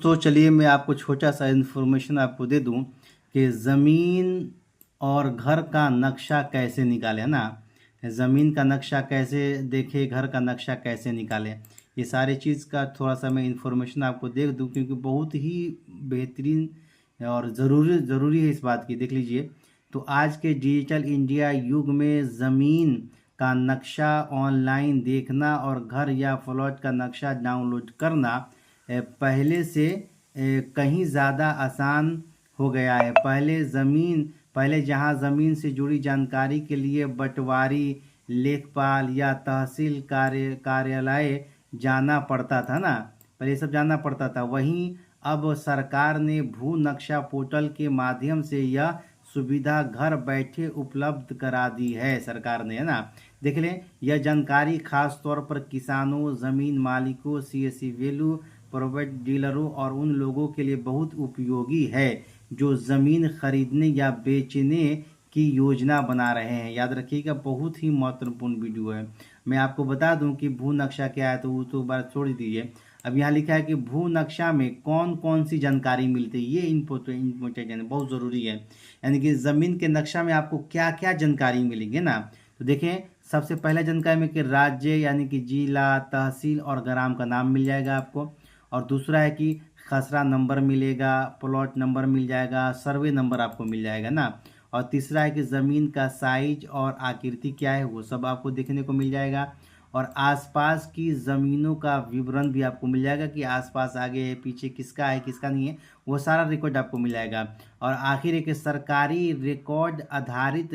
तो चलिए मैं आपको छोटा सा इन्फॉर्मेशन आपको दे दूं कि ज़मीन और घर का नक्शा कैसे निकालें, है ना। ज़मीन का नक्शा कैसे देखें, घर का नक्शा कैसे निकालें, ये सारी चीज़ का थोड़ा सा मैं इन्फॉर्मेशन आपको दे दूं क्योंकि बहुत ही बेहतरीन और ज़रूरी ज़रूरी है इस बात की। देख लीजिए, तो आज के डिजिटल इंडिया युग में ज़मीन का नक्शा ऑनलाइन देखना और घर या प्लॉट का नक्शा डाउनलोड करना पहले से कहीं ज़्यादा आसान हो गया है। पहले जहां ज़मीन से जुड़ी जानकारी के लिए पटवारी, लेखपाल या तहसील कार्यालय जाना पड़ता था ना, पहले ये सब जाना पड़ता था। वहीं अब सरकार ने भू नक्शा पोर्टल के माध्यम से यह सुविधा घर बैठे उपलब्ध करा दी है सरकार ने, है ना। देख लें, यह जानकारी खास तौर पर किसानों, ज़मीन मालिकों, सीएससी वैल्यू प्राइवेट डीलरों और उन लोगों के लिए बहुत उपयोगी है जो ज़मीन खरीदने या बेचने की योजना बना रहे हैं। याद रखिएगा, बहुत ही महत्वपूर्ण वीडियो है। मैं आपको बता दूं कि भू नक्शा क्या है, तो वो तो बात छोड़ दीजिए। अब यहाँ लिखा है कि भू नक्शा में कौन कौन सी जानकारी मिलती है, ये इम्पोर्टेंट है, बहुत ज़रूरी है। यानी कि ज़मीन के नक्शा में आपको क्या क्या जानकारी मिलेंगे ना। तो देखें, सबसे पहला जानकारी में कि राज्य यानी कि जिला, तहसील और ग्राम का नाम मिल जाएगा आपको। और दूसरा है कि खसरा नंबर मिलेगा, प्लॉट नंबर मिल जाएगा, सर्वे नंबर आपको मिल जाएगा ना। और तीसरा है कि ज़मीन का साइज और आकृति क्या है, वो सब आपको देखने को मिल जाएगा। और आसपास की ज़मीनों का विवरण भी आपको मिल जाएगा कि आसपास आगे पीछे किसका है किसका नहीं है, वो सारा रिकॉर्ड आपको मिल जाएगा। और आखिर एक सरकारी रिकॉर्ड आधारित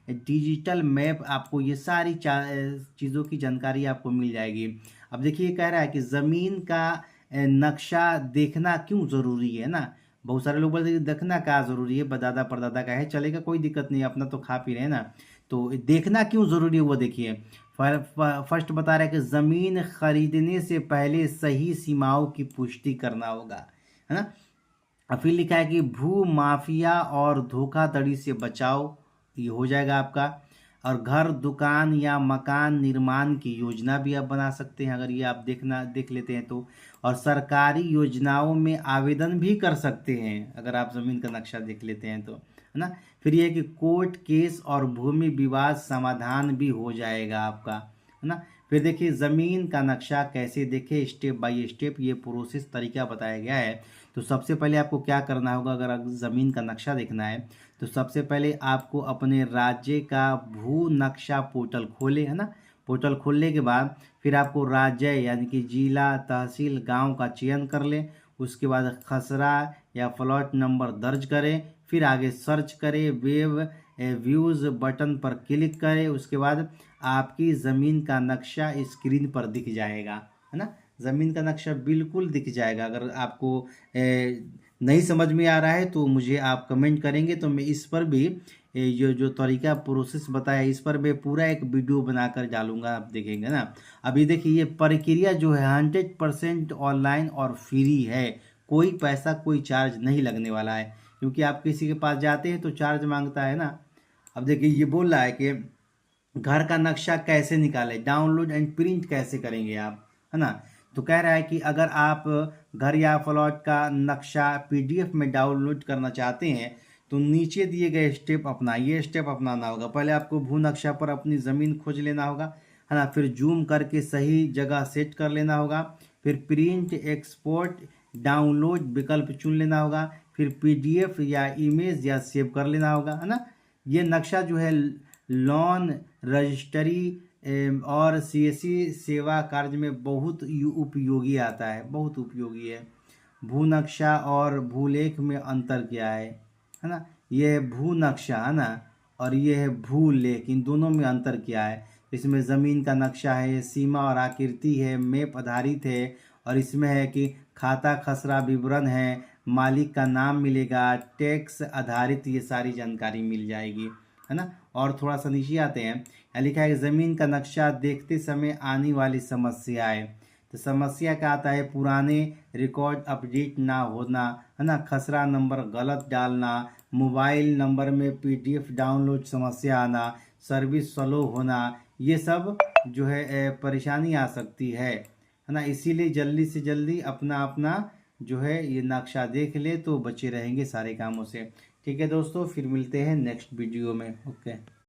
डिजिटल मैप, आपको ये सारी चीज़ों की जानकारी आपको मिल जाएगी। अब देखिए, कह रहा है कि ज़मीन का नक्शा देखना क्यों ज़रूरी है ना। बहुत सारे लोग बोलते हैं देखना क्या ज़रूरी है, दादा परदादा का है, चलेगा, कोई दिक्कत नहीं, अपना तो खा पी रहे हैं ना। तो देखना क्यों ज़रूरी है वो देखिए। फर्स्ट बता रहा है कि ज़मीन खरीदने से पहले सही सीमाओं की पुष्टि करना होगा, है ना। और फिर लिखा है कि भू माफिया और धोखाधड़ी से बचाओ, ये हो जाएगा आपका। और घर, दुकान या मकान निर्माण की योजना भी आप बना सकते हैं अगर ये आप देख लेते हैं तो। और सरकारी योजनाओं में आवेदन भी कर सकते हैं अगर आप ज़मीन का नक्शा देख लेते हैं तो, है ना। फिर ये है कि कोर्ट केस और भूमि विवाद समाधान भी हो जाएगा आपका, है ना। फिर देखिए, ज़मीन का नक्शा कैसे देखें, स्टेप बाय स्टेप ये प्रोसेस तरीका बताया गया है। तो सबसे पहले आपको क्या करना होगा, अगर ज़मीन का नक्शा देखना है तो सबसे पहले आपको अपने राज्य का भू नक्शा पोर्टल खोले, है ना। पोर्टल खोलने के बाद फिर आपको राज्य यानी कि जिला, तहसील, गांव का चयन कर लें। उसके बाद खसरा या प्लॉट नंबर दर्ज करें, फिर आगे सर्च करें, वेब व्यूज़ बटन पर क्लिक करें। उसके बाद आपकी ज़मीन का नक्शा स्क्रीन पर दिख जाएगा, है ना। ज़मीन का नक्शा बिल्कुल दिख जाएगा। अगर आपको नहीं समझ में आ रहा है तो मुझे आप कमेंट करेंगे तो मैं इस पर भी जो तरीका प्रोसेस बताया, इस पर मैं पूरा एक वीडियो बनाकर डालूंगा, आप देखेंगे ना। अभी देखिए, ये प्रक्रिया जो है 100% ऑनलाइन और फ्री है, कोई पैसा कोई चार्ज नहीं लगने वाला है। क्योंकि आप किसी के पास जाते हैं तो चार्ज मांगता है ना। अब देखिए, ये बोल रहा है कि घर का नक्शा कैसे निकालें, डाउनलोड एंड प्रिंट कैसे करेंगे आप, है ना। तो कह रहा है कि अगर आप घर या प्लॉट का नक्शा पीडीएफ में डाउनलोड करना चाहते हैं तो नीचे दिए गए स्टेप अपनाइए। स्टेप अपनाना होगा, पहले आपको भू नक्शा पर अपनी ज़मीन खोज लेना होगा, है ना। फिर जूम करके सही जगह सेट कर लेना होगा। फिर प्रिंट, एक्सपोर्ट, डाउनलोड विकल्प चुन लेना होगा। फिर पीडीएफ या इमेज या सेव कर लेना होगा, है ना। ये नक्शा जो है लॉन रजिस्ट्री और सीएससी सेवा कार्य में बहुत उपयोगी आता है, बहुत उपयोगी है। भू नक्शा और भूलेख में अंतर क्या है ना। ये है भू नक्शा, है ना, और ये है भूलेख, इन दोनों में अंतर क्या है। इसमें ज़मीन का नक्शा है, सीमा और आकृति है, मैप आधारित है। और इसमें है कि खाता खसरा विवरण है, मालिक का नाम मिलेगा, टैक्स आधारित ये सारी जानकारी मिल जाएगी, है ना। और थोड़ा सा नीचे आते हैं, यहाँ लिखा है कि ज़मीन का नक्शा देखते समय आने वाली समस्याएं। तो समस्या क्या आता है, पुराने रिकॉर्ड अपडेट ना होना, है ना, खसरा नंबर गलत डालना, मोबाइल नंबर में पीडीएफ डाउनलोड समस्या आना, सर्विस स्लो होना, ये सब जो है परेशानी आ सकती है ना। इसीलिए जल्दी से जल्दी अपना अपना जो है ये नक्शा देख ले तो बचे रहेंगे सारे कामों से। ठीक है दोस्तों, फिर मिलते हैं नेक्स्ट वीडियो में। ओके।